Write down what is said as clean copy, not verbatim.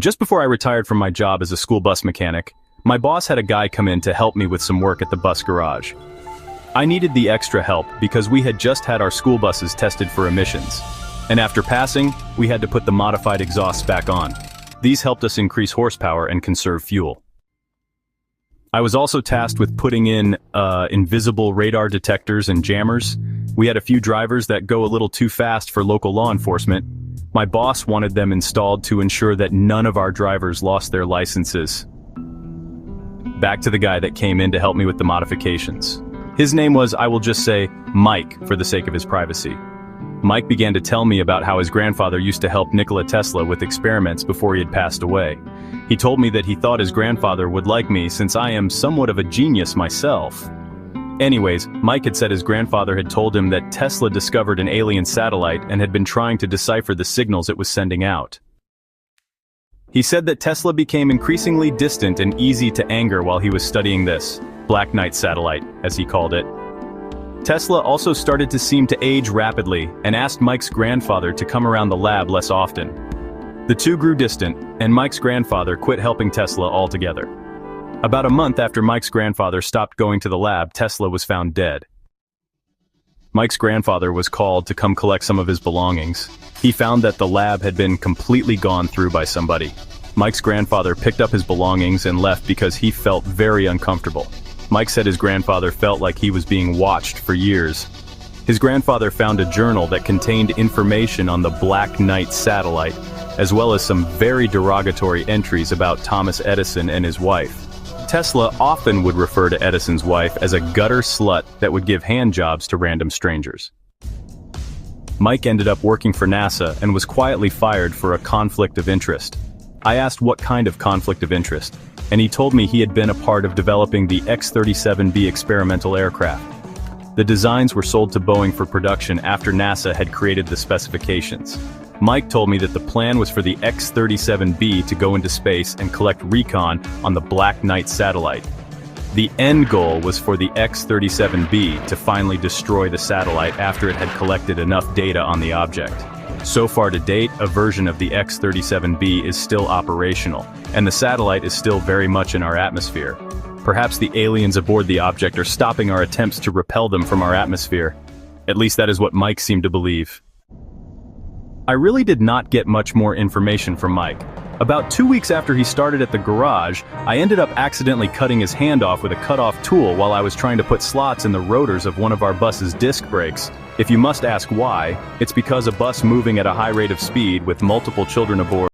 Just before I retired from my job as a school bus mechanic, my boss had a guy come in to help me with some work at the bus garage. I needed the extra help because we had just had our school buses tested for emissions. And after passing, we had to put the modified exhausts back on. These helped us increase horsepower and conserve fuel. I was also tasked with putting in invisible radar detectors and jammers. We had a few drivers that go a little too fast for local law enforcement. My boss wanted them installed to ensure that none of our drivers lost their licenses. Back to the guy that came in to help me with the modifications. His name was, I will just say, Mike, for the sake of his privacy. Mike began to tell me about how his grandfather used to help Nikola Tesla with experiments before he had passed away. He told me that he thought his grandfather would like me since I am somewhat of a genius myself. Anyways, Mike had said his grandfather had told him that Tesla discovered an alien satellite and had been trying to decipher the signals it was sending out. He said that Tesla became increasingly distant and easy to anger while he was studying this Black Knight satellite, as he called it. Tesla also started to seem to age rapidly and asked Mike's grandfather to come around the lab less often. The two grew distant, and Mike's grandfather quit helping Tesla altogether. About a month after Mike's grandfather stopped going to the lab, Tesla was found dead. Mike's grandfather was called to come collect some of his belongings. He found that the lab had been completely gone through by somebody. Mike's grandfather picked up his belongings and left because he felt very uncomfortable. Mike said his grandfather felt like he was being watched for years. His grandfather found a journal that contained information on the Black Knight satellite, as well as some very derogatory entries about Thomas Edison and his wife. Tesla often would refer to Edison's wife as a gutter slut that would give hand jobs to random strangers. Mike ended up working for NASA and was quietly fired for a conflict of interest. I asked what kind of conflict of interest, and he told me he had been a part of developing the X-37B experimental aircraft. The designs were sold to Boeing for production after NASA had created the specifications. Mike told me that the plan was for the X-37B to go into space and collect recon on the Black Knight satellite. The end goal was for the X-37B to finally destroy the satellite after it had collected enough data on the object. So far to date, a version of the X-37B is still operational, and the satellite is still very much in our atmosphere. Perhaps the aliens aboard the object are stopping our attempts to repel them from our atmosphere. At least that is what Mike seemed to believe. I really did not get much more information from Mike. About 2 weeks after he started at the garage, I ended up accidentally cutting his hand off with a cut-off tool while I was trying to put slots in the rotors of one of our bus's disc brakes. If you must ask why, it's because a bus moving at a high rate of speed with multiple children aboard